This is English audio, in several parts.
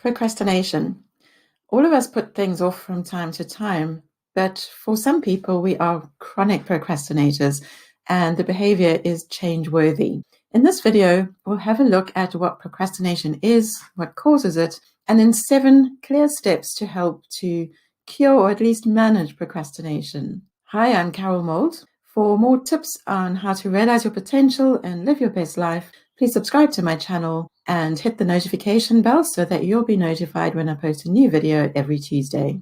Procrastination. All of us put things off from time to time, but for some people, we are chronic procrastinators and the behavior is change-worthy. In this video, we'll have a look at what procrastination is, what causes it, and then 7 clear steps to help to cure or at least manage procrastination. Hi, I'm Carol Mould. For more tips on how to realize your potential and live your best life, please subscribe to my channel and hit the notification bell so that you'll be notified when I post a new video every Tuesday.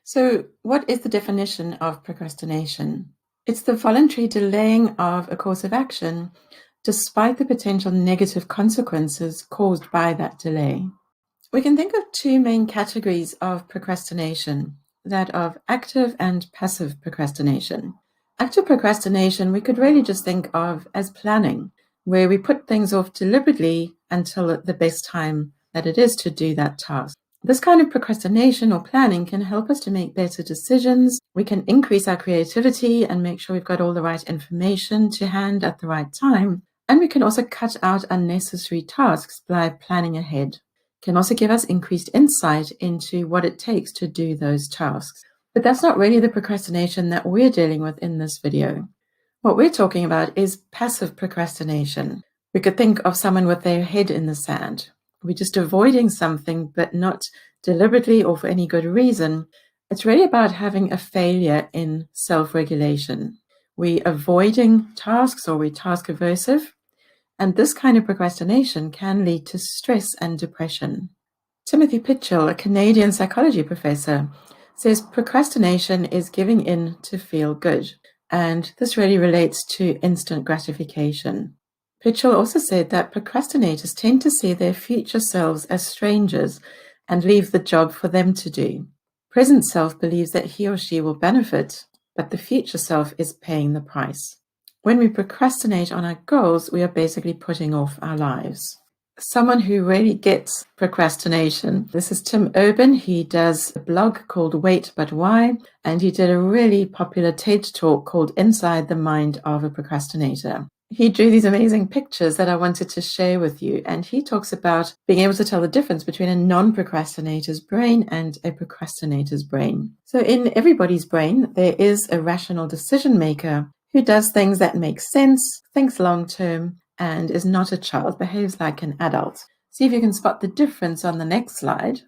So, what is the definition of procrastination? It's the voluntary delaying of a course of action despite the potential negative consequences caused by that delay. We can think of 2 main categories of procrastination, that of active and passive procrastination. Active procrastination we could really just think of as planning, where we put things off deliberately until the best time that it is to do that task. This kind of procrastination or planning can help us to make better decisions. We can increase our creativity and make sure we've got all the right information to hand at the right time. And we can also cut out unnecessary tasks by planning ahead. It can also give us increased insight into what it takes to do those tasks. But that's not really the procrastination that we're dealing with in this video. What we're talking about is passive procrastination. We could think of someone with their head in the sand. We're just avoiding something, but not deliberately or for any good reason. It's really about having a failure in self-regulation. We're avoiding tasks or we're task aversive. And this kind of procrastination can lead to stress and depression. Timothy Pitchell, a Canadian psychology professor, says procrastination is giving in to feel good. And this really relates to instant gratification. Pitchell also said that procrastinators tend to see their future selves as strangers and leave the job for them to do. Present self believes that he or she will benefit, but the future self is paying the price. When we procrastinate on our goals, we are basically putting off our lives. Someone who really gets procrastination, this is Tim Urban. He does a blog called Wait But Why, and he did a really popular TED talk called Inside the Mind of a Procrastinator. He drew these amazing pictures that I wanted to share with you, and he talks about being able to tell the difference between a non-procrastinator's brain and a procrastinator's brain. So in everybody's brain, there is a rational decision maker who does things that make sense, thinks long-term, and is not a child, behaves like an adult. See if you can spot the difference on the next slide.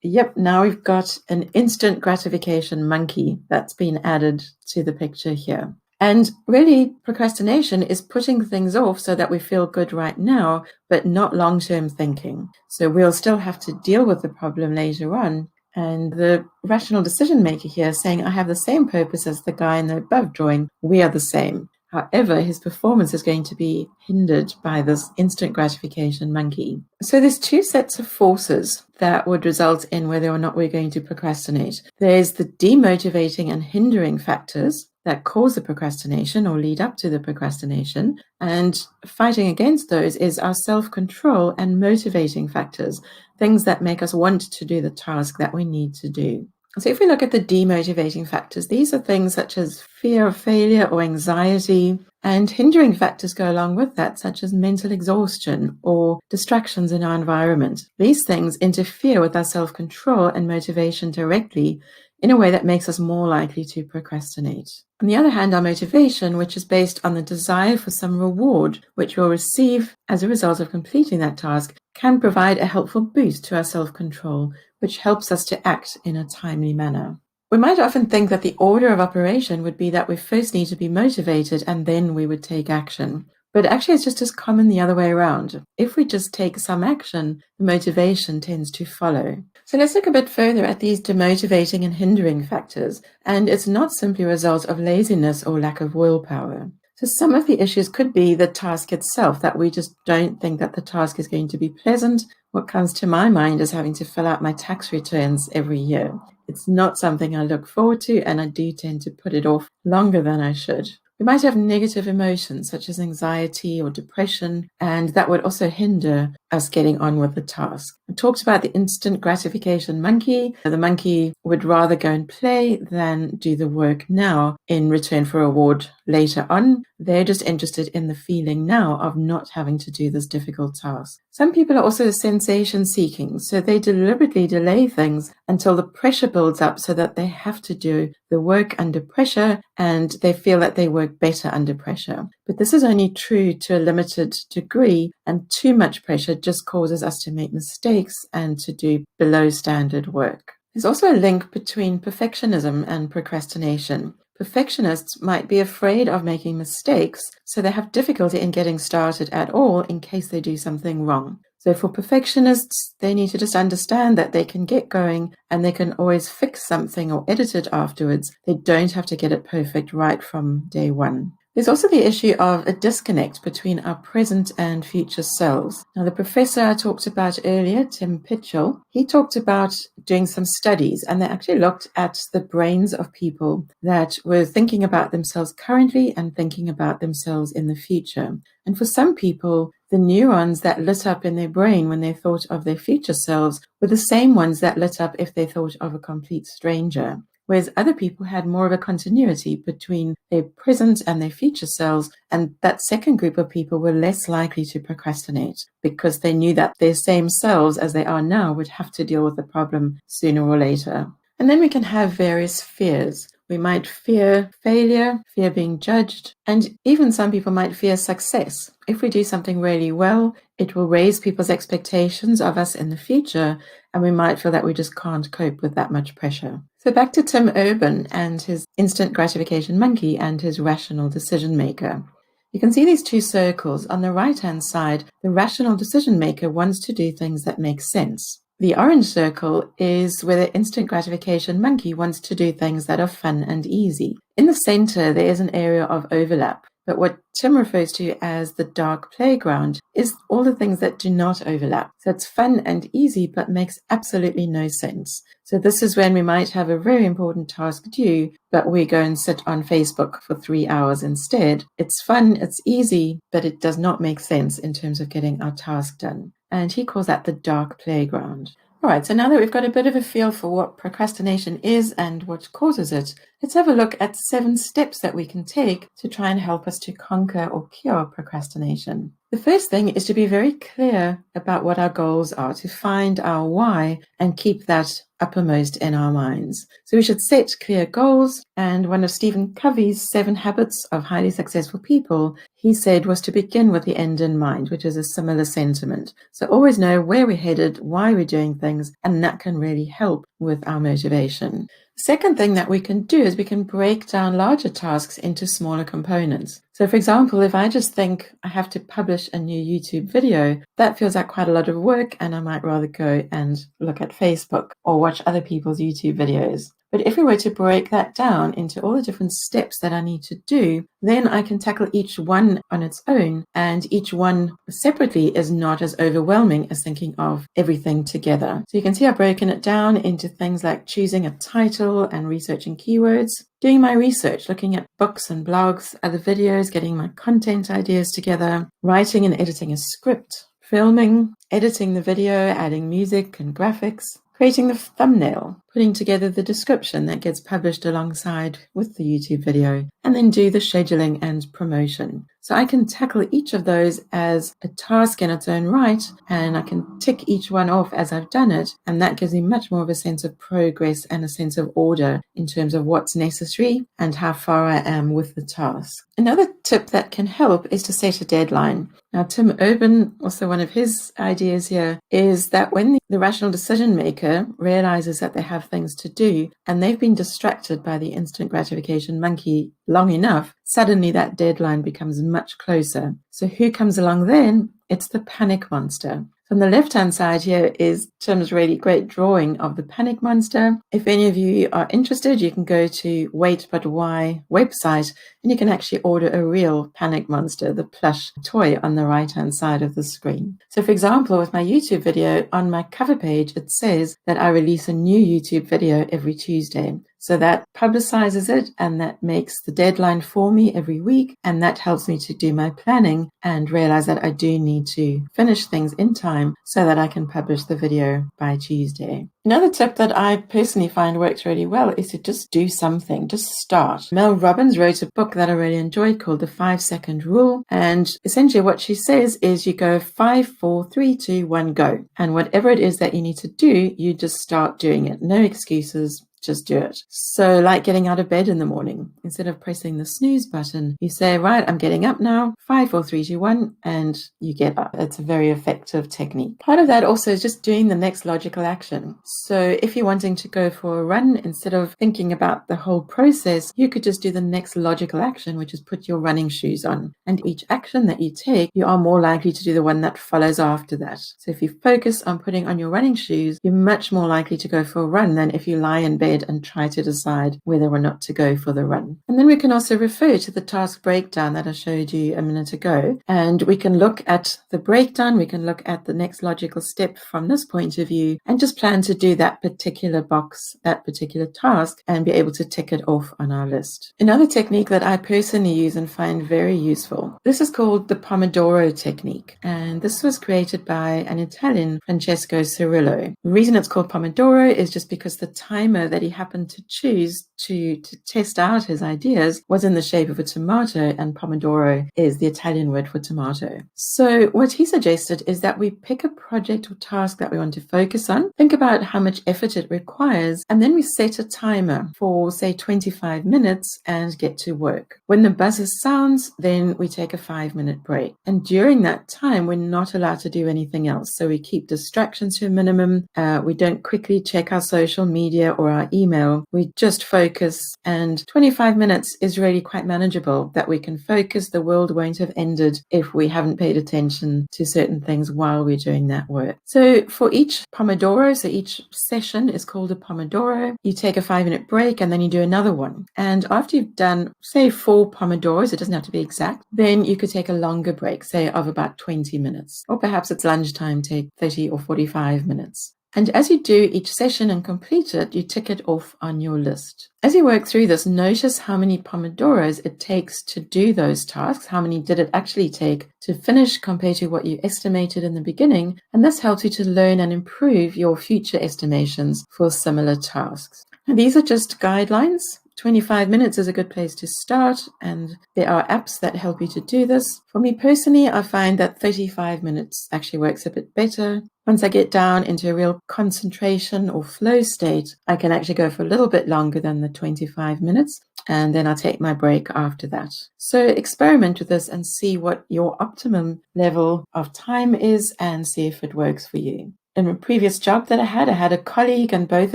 Yep, now we've got an instant gratification monkey that's been added to the picture here. And really, procrastination is putting things off so that we feel good right now, but not long-term thinking. So we'll still have to deal with the problem later on. And the rational decision maker here is saying, I have the same purpose as the guy in the above drawing. We are the same. However, his performance is going to be hindered by this instant gratification monkey. So there's 2 sets of forces that would result in whether or not we're going to procrastinate. There's the demotivating and hindering factors that cause the procrastination or lead up to the procrastination. And fighting against those is our self-control and motivating factors, things that make us want to do the task that we need to do. So if we look at the demotivating factors, these are things such as fear of failure or anxiety, and hindering factors go along with that, such as mental exhaustion or distractions in our environment. These things interfere with our self-control and motivation directly in a way that makes us more likely to procrastinate. On the other hand, our motivation, which is based on the desire for some reward, which we'll receive as a result of completing that task, can provide a helpful boost to our self-control, which helps us to act in a timely manner. We might often think that the order of operation would be that we first need to be motivated and then we would take action. But actually, it's just as common the other way around. If we just take some action, the motivation tends to follow. So let's look a bit further at these demotivating and hindering factors. And it's not simply a result of laziness or lack of willpower. So some of the issues could be the task itself, that we just don't think that the task is going to be pleasant. What comes to my mind is having to fill out my tax returns every year. It's not something I look forward to, and I do tend to put it off longer than I should. We might have negative emotions such as anxiety or depression, and that would also hinder us getting on with the task. I talked about the instant gratification monkey. The monkey would rather go and play than do the work now in return for a reward later on. They're just interested in the feeling now of not having to do this difficult task. Some people are also sensation seeking, so they deliberately delay things until the pressure builds up so that they have to do the work under pressure and they feel that they work better under pressure. But this is only true to a limited degree, and too much pressure just causes us to make mistakes and to do below standard work. There's also a link between perfectionism and procrastination. Perfectionists might be afraid of making mistakes, so they have difficulty in getting started at all in case they do something wrong. So for perfectionists, they need to just understand that they can get going and they can always fix something or edit it afterwards. They don't have to get it perfect right from day one. There's also the issue of a disconnect between our present and future selves. Now, the professor I talked about earlier, Tim Pitchell, he talked about doing some studies, and they actually looked at the brains of people that were thinking about themselves currently and thinking about themselves in the future. And for some people, the neurons that lit up in their brain when they thought of their future selves were the same ones that lit up if they thought of a complete stranger. Whereas other people had more of a continuity between their present and their future selves, and that second group of people were less likely to procrastinate because they knew that their same selves as they are now would have to deal with the problem sooner or later. And then we can have various fears. We might fear failure, fear being judged, and even some people might fear success. If we do something really well, it will raise people's expectations of us in the future, and we might feel that we just can't cope with that much pressure. So back to Tim Urban and his instant gratification monkey and his rational decision maker. You can see these two circles. On the right-hand side, the rational decision maker wants to do things that make sense. The orange circle is where the instant gratification monkey wants to do things that are fun and easy. In the center, there is an area of overlap. But what Tim refers to as the dark playground is all the things that do not overlap. So it's fun and easy, but makes absolutely no sense. So this is when we might have a very important task due, but we go and sit on Facebook for 3 hours instead. It's fun, it's easy, but it does not make sense in terms of getting our task done. And he calls that the dark playground. All right, so now that we've got a bit of a feel for what procrastination is and what causes it, let's have a look at 7 steps that we can take to try and help us to conquer or cure procrastination. The first thing is to be very clear about what our goals are, to find our why and keep that uppermost in our minds. So we should set clear goals, and one of Stephen Covey's 7 habits of highly successful people, he said, was to begin with the end in mind, which is a similar sentiment. So always know where we're headed, why we're doing things, and that can really help with our motivation. Second thing that we can do is we can break down larger tasks into smaller components. So for example, if I just think I have to publish a new YouTube video, that feels like quite a lot of work, and I might rather go and look at Facebook or watch other people's YouTube videos. But if we were to break that down into all the different steps that I need to do, then I can tackle each one on its own, and each one separately is not as overwhelming as thinking of everything together. So you can see I've broken it down into things like choosing a title and researching keywords, doing my research, looking at books and blogs, other videos, getting my content ideas together, writing and editing a script, filming, editing the video, adding music and graphics, creating the thumbnail, putting together the description that gets published alongside with the YouTube video, and then do the scheduling and promotion. So I can tackle each of those as a task in its own right, and I can tick each one off as I've done it, and that gives me much more of a sense of progress and a sense of order in terms of what's necessary and how far I am with the task. Another tip that can help is to set a deadline. Now, Tim Urban, also one of his ideas here, is that when the rational decision maker realizes that they have things to do and they've been distracted by the instant gratification monkey long enough, suddenly that deadline becomes much closer. So who comes along then? It's the panic monster. On the left-hand side here is Tim's really great drawing of the panic monster. If any of you are interested, you can go to Wait But Why website and you can actually order a real panic monster, the plush toy on the right-hand side of the screen. So for example, with my YouTube video, on my cover page, it says that I release a new YouTube video every Tuesday. So that publicizes it, and that makes the deadline for me every week. And that helps me to do my planning and realize that I do need to finish things in time so that I can publish the video by Tuesday. Another tip that I personally find works really well is to just do something, just start. Mel Robbins wrote a book that I really enjoyed called The 5-Second Rule. And essentially what she says is you go 5, 4, 3, 2, 1, go. And whatever it is that you need to do, you just start doing it. No excuses. Just do it. So like getting out of bed in the morning, instead of pressing the snooze button, you say, right, I'm getting up now, 5, 4, 3, 2, 1, and you get up. It's a very effective technique. Part of that also is just doing the next logical action. So if you're wanting to go for a run, instead of thinking about the whole process, you could just do the next logical action, which is put your running shoes on. And each action that you take, you are more likely to do the one that follows after that. So if you focus on putting on your running shoes, you're much more likely to go for a run than if you lie in bed and try to decide whether or not to go for the run. And then we can also refer to the task breakdown that I showed you a minute ago. And we can look at the breakdown, we can look at the next logical step from this point of view, and just plan to do that particular box, that particular task, and be able to tick it off on our list. Another technique that I personally use and find very useful, this is called the Pomodoro technique. And this was created by an Italian, Francesco Cirillo. The reason it's called Pomodoro is just because the timer that he happened to choose to test out his ideas was in the shape of a tomato, and pomodoro is the Italian word for tomato. So what he suggested is that we pick a project or task that we want to focus on, think about how much effort it requires, and then we set a timer for, say, 25 minutes and get to work. When the buzzer sounds, then we take a 5-minute break. And during that time, we're not allowed to do anything else. So we keep distractions to a minimum. We don't quickly check our social media or our email. We just focus, and 25 minutes is really quite manageable, that we can focus. The world won't have ended if we haven't paid attention to certain things while we're doing that work. So for each Pomodoro, so each session is called a Pomodoro, you take a 5-minute break and then you do another one. And after you've done, say, 4 Pomodoros, it doesn't have to be exact, then you could take a longer break, say of about 20 minutes, or perhaps it's lunchtime, take 30 or 45 minutes. And as you do each session and complete it, you tick it off on your list. As you work through this, notice how many Pomodoros it takes to do those tasks. How many did it actually take to finish compared to what you estimated in the beginning? And this helps you to learn and improve your future estimations for similar tasks. And these are just guidelines. 25 minutes is a good place to start, and there are apps that help you to do this. For me personally, I find that 35 minutes actually works a bit better. Once I get down into a real concentration or flow state, I can actually go for a little bit longer than the 25 minutes, and then I'll take my break after that. So experiment with this and see what your optimum level of time is and see if it works for you. In a previous job that I had a colleague, and both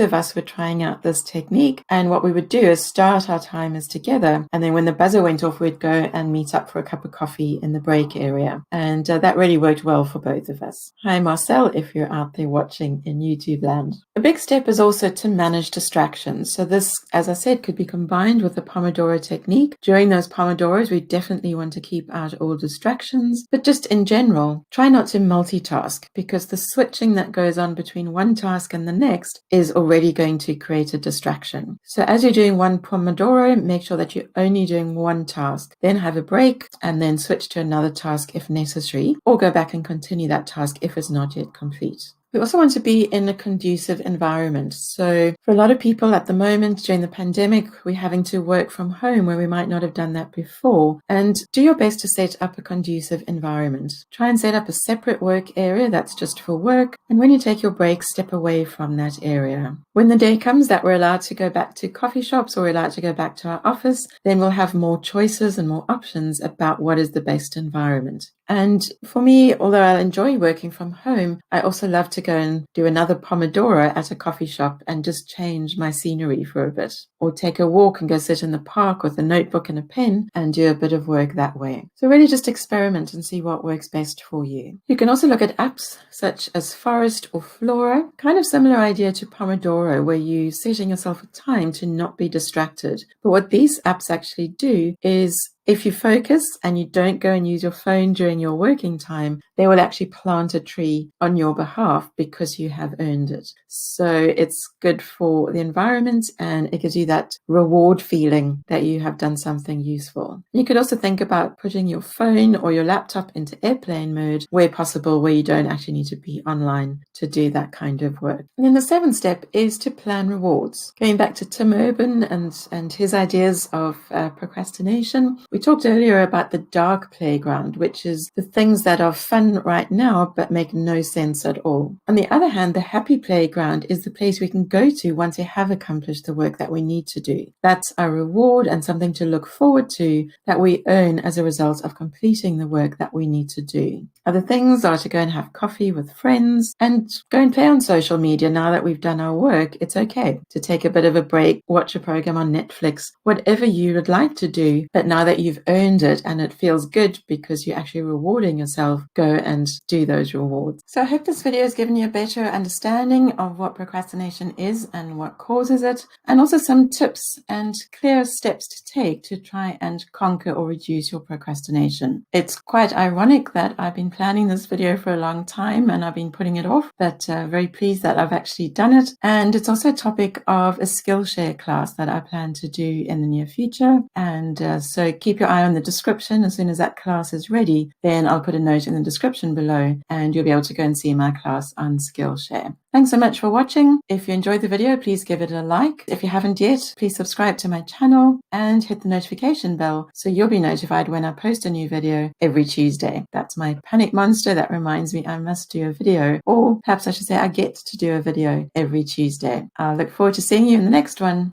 of us were trying out this technique. And what we would do is start our timers together. And then when the buzzer went off, we'd go and meet up for a cup of coffee in the break area. And that really worked well for both of us. Hi, Marcel, if you're out there watching in YouTube land. A big step is also to manage distractions. So this, as I said, could be combined with the Pomodoro technique. During those Pomodoros, we definitely want to keep out all distractions. But just in general, try not to multitask, because the switching that goes on between one task and the next is already going to create a distraction. So as you're doing one Pomodoro, make sure that you're only doing one task, then have a break and then switch to another task if necessary, or go back and continue that task if it's not yet complete. We also want to be in a conducive environment. So for a lot of people at the moment during the pandemic, we're having to work from home where we might not have done that before. And do your best to set up a conducive environment. Try and set up a separate work area that's just for work. And when you take your break, step away from that area. When the day comes that we're allowed to go back to coffee shops or we're allowed to go back to our office, then we'll have more choices and more options about what is the best environment. And for me, although I enjoy working from home, I also love to go and do another Pomodoro at a coffee shop and just change my scenery for a bit, or take a walk and go sit in the park with a notebook and a pen and do a bit of work that way. So really just experiment and see what works best for you. You can also look at apps such as Forest or Flora, kind of similar idea to Pomodoro, where you're setting yourself a time to not be distracted. But what these apps actually do is, if you focus and you don't go and use your phone during your working time, they will actually plant a tree on your behalf because you have earned it. So it's good for the environment, and it gives you that reward feeling that you have done something useful. You could also think about putting your phone or your laptop into airplane mode where possible, where you don't actually need to be online to do that kind of work. And then the seventh step is to plan rewards. Going back to Tim Urban and his ideas of procrastination, we talked earlier about the dark playground, which is the things that are fun right now but make no sense at all. On the other hand, the happy playground is the place we can go to once we have accomplished the work that we need to do. That's a reward and something to look forward to that we earn as a result of completing the work that we need to do. Other things are to go and have coffee with friends and go and play on social media. Now that we've done our work, it's okay to take a bit of a break, watch a program on Netflix, whatever you would like to do. But now that you've earned it and it feels good because you're actually rewarding yourself, go and do those rewards. So I hope this video has given you a better understanding of what procrastination is and what causes it, and also some tips and clear steps to take to try and conquer or reduce your procrastination. It's quite ironic that I've been planning this video for a long time and I've been putting it off, but very pleased that I've actually done it. And it's also a topic of a Skillshare class that I plan to do in the near future. And so keep your eye on the description. As soon as that class is ready, then I'll put a note in the description below and you'll be able to go and see my class on Skillshare. Thanks so much for watching. If you enjoyed the video, please give it a like. If you haven't yet, please subscribe to my channel and hit the notification bell so you'll be notified when I post a new video every Tuesday. That's my panic monster that reminds me I must do a video, or perhaps I should say I get to do a video every Tuesday. I look forward to seeing you in the next one.